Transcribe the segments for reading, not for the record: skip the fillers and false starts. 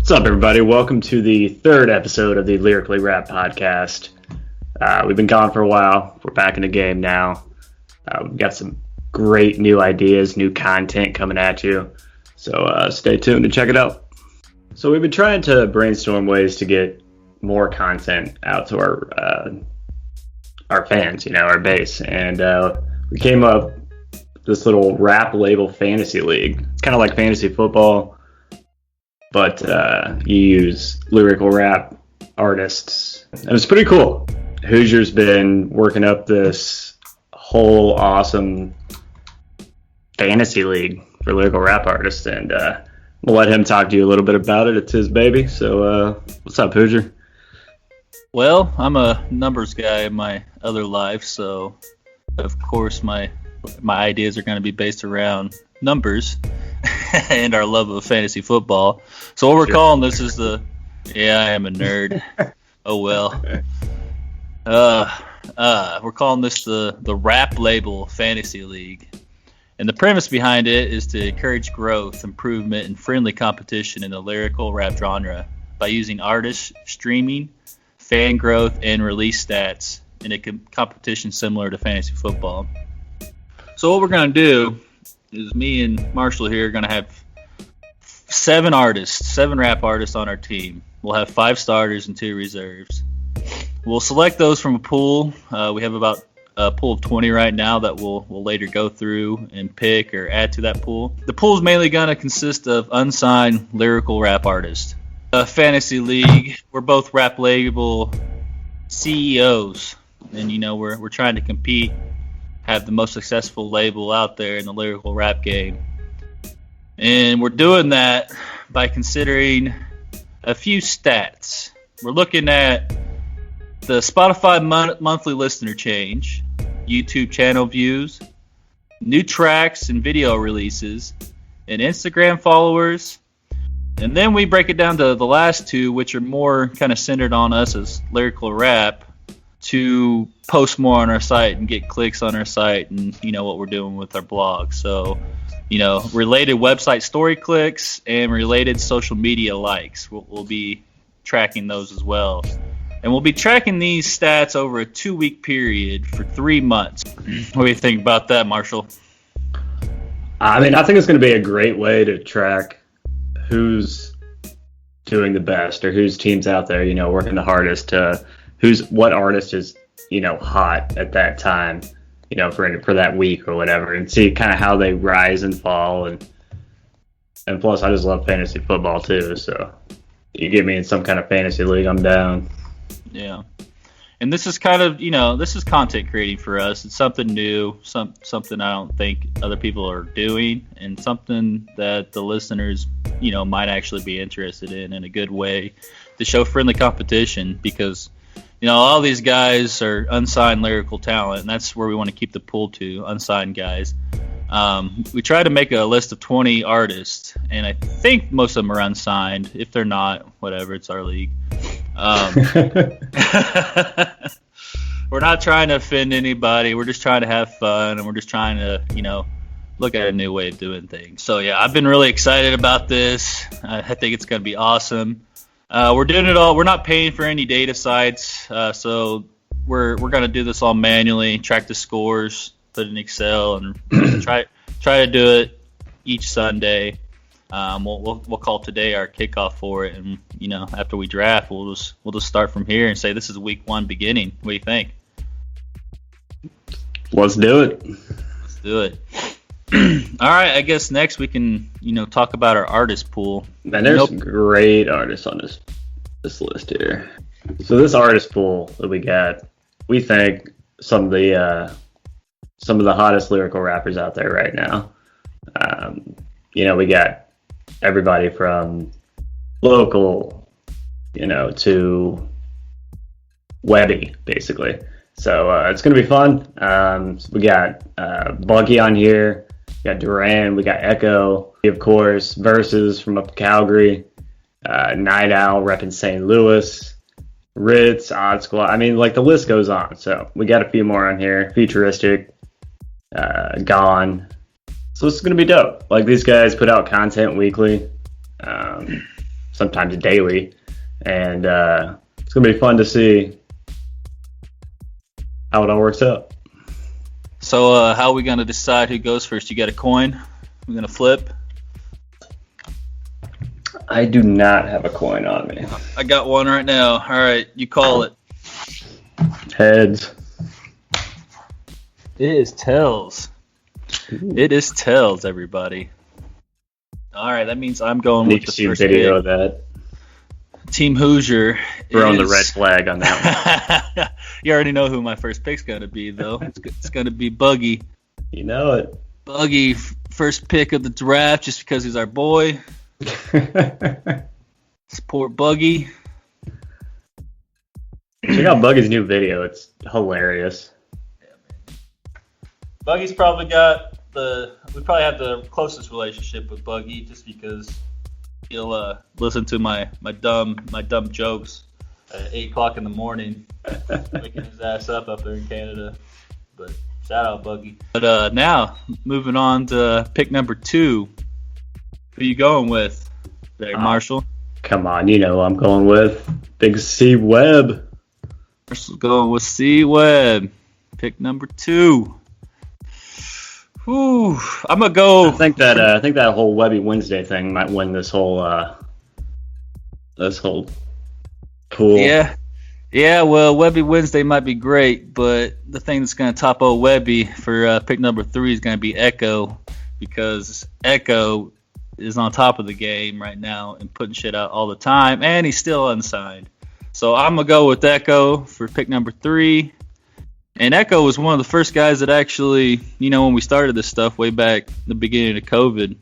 What's up, everybody? Welcome to the third episode of the Lyrically Rap podcast. We've been gone for a while. We're back in the game now. We've got some great new ideas, new content coming at you. So stay tuned and check it out. So we've been trying to brainstorm ways to get more content out to our fans, our base. And we came up with this little rap label fantasy league. It's kind of like fantasy football, but you use lyrical rap artists. And it's pretty cool. Hoosier's been working up this whole awesome fantasy league for lyrical rap artists, and we'll let him talk to you a little bit about it. It's his baby. So what's up, Hoosier? Well, I'm a numbers guy in my other life, so of course my ideas are going to be based around numbers and our love of fantasy football. So what we're calling this is I am a nerd. Oh well. We're calling this the Rap Label Fantasy League. And the premise behind it is to encourage growth, improvement, and friendly competition in the lyrical rap genre by using artist streaming, fan growth, and release stats in a competition similar to fantasy football. So what we're going to do is me and Marshall here are going to have 7 rap artists on our team. We'll have 5 starters and 2 reserves. We'll select those from a pool. We have about a pool of 20 right now that we'll later go through and pick or add to that pool. The pool is mainly going to consist of unsigned lyrical rap artists. A fantasy league. We're both rap label CEOs, and we're trying to compete, have the most successful label out there in the lyrical rap game. And we're doing that by considering a few stats. We're looking at the Spotify monthly listener change, YouTube channel views, new tracks and video releases, and Instagram followers. And then we break it down to the last 2, which are more kind of centered on us as lyrical rap, to post more on our site and get clicks on our site and what we're doing with our blog. So related website story clicks and related social media likes, we'll be tracking those as well. And we'll be tracking these stats over a 2-week period for 3 months. What do you think about that, Marshall? I think it's going to be a great way to track who's doing the best or whose team's out there, working the hardest, what artist is, hot at that time, for that week or whatever, and see kind of how they rise and fall. And plus, I just love fantasy football too. So you get me in some kind of fantasy league, I'm down. Yeah. And this is kind of, this is content creating for us. It's something new, something I don't think other people are doing, and something that the listeners, might actually be interested in a good way to show friendly competition, because, all these guys are unsigned lyrical talent, and that's where we want to keep the pool to, unsigned guys. We try to make a list of 20 artists, and I think most of them are unsigned. If they're not, whatever, it's our league. We're not trying to offend anybody. We're just trying to have fun, and we're just trying to, look at a new way of doing things. So yeah, I've been really excited about this. I think it's going to be awesome. We're doing it all. We're not paying for any data sites, so we're going to do this all manually, track the scores, put it in Excel, and try to do it each Sunday. We'll call today our kickoff for it, and after we draft, we'll just start from here and say this is week 1 beginning. What do you think? Let's do it. Let's do it. All right, I guess next we can talk about our artist pool. Man, there's some great artists on this list here. So this artist pool that we got, we think some of the hottest lyrical rappers out there right now. We got everybody from local, to Webby, basically. So it's going to be fun. We got Buggy on here. We got Duran. We got Echo. Of course, Versus from up Calgary. Night Owl repping St. Louis. Ritz, Odd Squad. The list goes on. So we got a few more on here. Futuristic. Gone. So this is going to be dope. These guys put out content weekly. sometimes daily. And it's going to be fun to see how it all works out. So how are we going to decide who goes first? You got a coin? We're going to flip? I do not have a coin on me. I got one right now. All right, you call it. Heads. It is tails. It is tails, everybody. All right, that means I'm going with the first video pick. of that. Team Hoosier. Throwing the red flag on that one. You already know who my first pick's going to be, though. It's going to be Buggy. You know it. Buggy, first pick of the draft, just because he's our boy. Support Buggy. Check out Buggy's new video. It's hilarious. Buggy's probably got we probably have the closest relationship with Buggy, just because he'll listen to my dumb jokes at 8 o'clock in the morning, waking his ass up there in Canada. But shout out Buggy. But now moving on to pick number 2. Who you going with there, Marshall? Come on, you know who I'm going with. Big C Webb. Marshall's going with C Webb. Pick number 2. Whew, I'm gonna go. I think that whole Webby Wednesday thing might win this whole pool. Yeah. Well, Webby Wednesday might be great, but the thing that's gonna top out Webby for pick number 3 is gonna be Echo, because Echo is on top of the game right now and putting shit out all the time, and he's still unsigned. So I'm gonna go with Echo for pick number 3. And Echo was one of the first guys that actually, when we started this stuff way back in the beginning of COVID,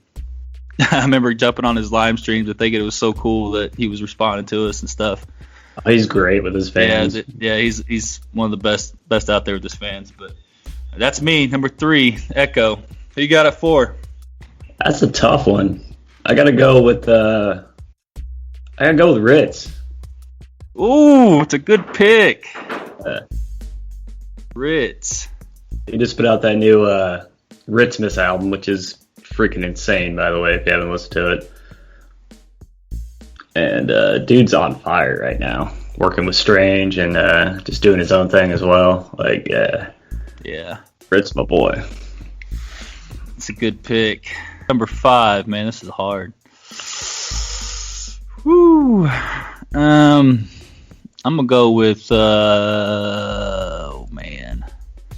I remember jumping on his live streams and thinking it was so cool that he was responding to us and stuff. Oh, he's great with his fans. Yeah, he's one of the best out there with his fans. But that's me, number 3, Echo. Who you got at 4? That's a tough one. I gotta go with Ritz. Ooh, it's a good pick. Ritz. He just put out that new Ritzmas album, which is freaking insane, by the way, if you haven't listened to it. And dude's on fire right now, working with Strange and just doing his own thing as well. Yeah. Ritz, my boy. It's a good pick. Number 5, man, this is hard. Whew. I'm gonna go with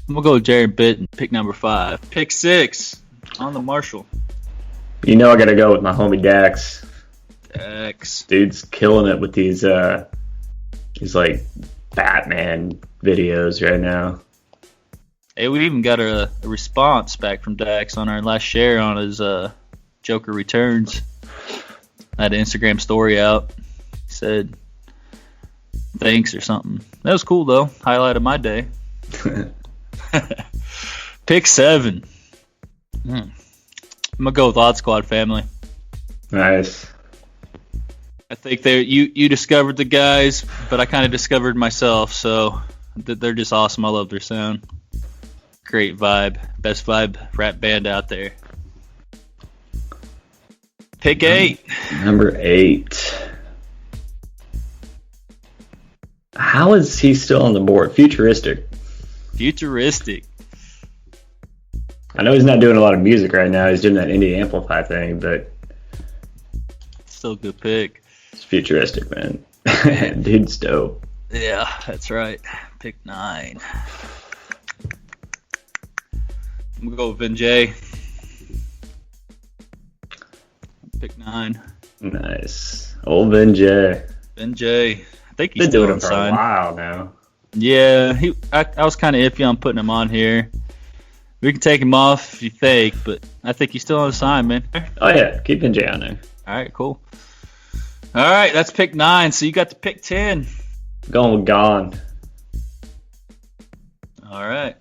I'm gonna go with Jared Bitton, pick number 5. Pick 6 on the Marshall. I gotta go with my homie Dax. Dude's killing it with these like Batman videos right now. Hey, we even got a response back from Dax on our last share on his Joker Returns. I had an Instagram story out. He said thanks or something. That was cool though. Highlight of my day. Pick 7. I'm gonna go with Odd Squad Family. Nice. I think you discovered the guys, but I kind of discovered myself, so they're just awesome. I love their sound. Great vibe. Best vibe rap band out there. Pick 8. Number 8. How is he still on the board? Futuristic. I know he's not doing a lot of music right now. He's doing that indie amplify thing, but still a good pick. It's Futuristic, man. Dude's dope. Yeah, that's right. Pick 9. I'm gonna go with Vin Pick 9. Nice. Old Vin J. I think he's been still doing it for unsigned. a while now. Yeah, I was kind of iffy on putting him on here. We can take him off if you think, but I think he's still unsigned, man. Oh yeah, keep Vin J on there. All right, cool. All right, that's pick 9. So you got to pick 10. Going with Gone. All right.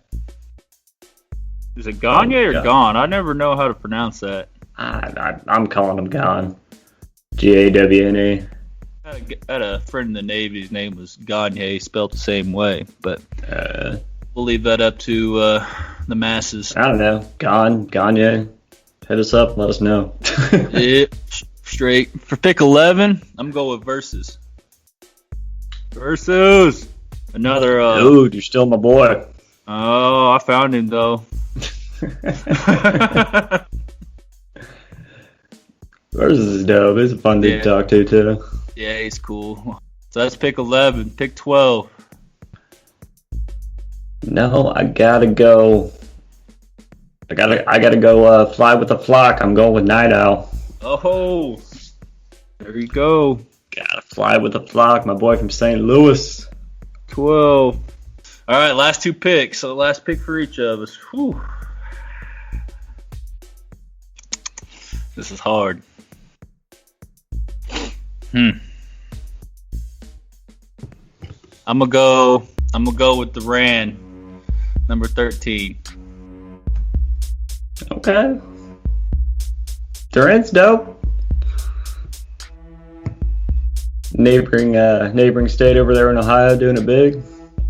Is it Gagne or Gone? I never know how to pronounce that. I'm calling him Gone. Gawne. I had a friend in the Navy. His name was Gagne, spelled the same way, but we'll leave that up to the masses. I don't know. Gagne. Hit us up. Let us know. Yeah, Straight. For pick 11, I'm going with Versus. Versus. Another. Dude, you're still my boy. Oh, I found him, though. Versus is dope. He's a fun dude to talk to, too. Yeah, he's cool. So that's pick 11. Pick 12. No, I gotta go. I gotta go fly with the flock. I'm going with Night Owl. Oh, there you go. Gotta fly with the flock. My boy from St. Louis. 12. All right, last two picks. So the last pick for each of us. Whew. This is hard. I'm gonna go with Duran, number 13. Okay. Durant's dope. Neighboring state over there in Ohio doing it big.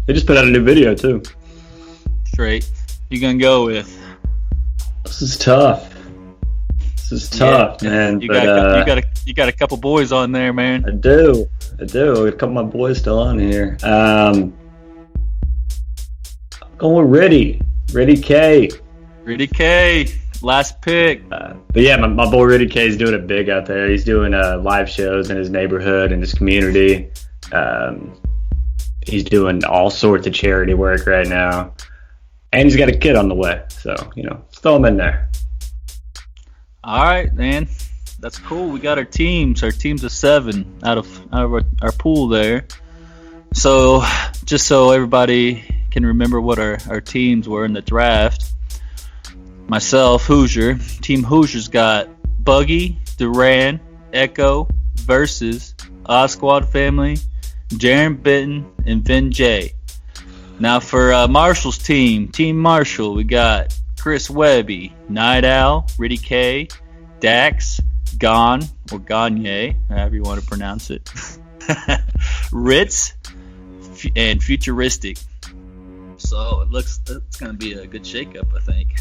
They just put out a new video too. Straight. You gonna go with? This is tough. Man. You got a couple boys on there, man. I do. A couple of my boys still on here. I'm going with Riddy K. Riddy K. Last pick. But yeah, my boy Riddy K is doing it big out there. He's doing live shows in his neighborhood and his community. He's doing all sorts of charity work right now, and he's got a kid on the way. So throw him in there. All right, man. That's cool. We got our teams. Our teams of 7 out of our pool there. So just so everybody can remember what our teams were in the draft. Myself, Hoosier. Team Hoosier's got Buggy, Duran, Echo, Versus, Osquad Family, Jaron Benton, and Vin J. Now for Marshall's team, Team Marshall, we got Chris Webby, Night Owl, Riddy K, Dax, Gon, or Gagne, however you want to pronounce it, Ritz, and Futuristic. So it's going to be a good shakeup, I think.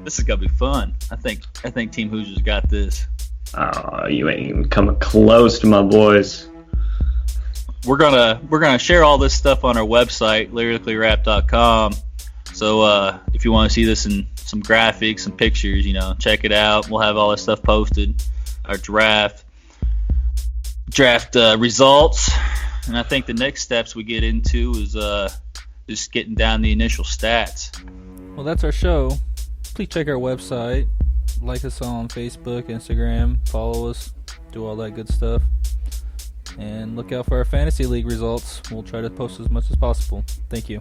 This is going to be fun. I think Team Hoosiers got this. Oh, you ain't even coming close to my boys. We're gonna share all this stuff on our website, lyricallyrap.com. So if you want to see this in some graphics, some pictures, check it out. We'll have all this stuff posted. Our draft results, and I think the next steps we get into is just getting down the initial stats. Well, that's our show. Please check our website, like us on Facebook, Instagram, follow us, do all that good stuff, and look out for our fantasy league results. We'll try to post as much as possible. Thank you.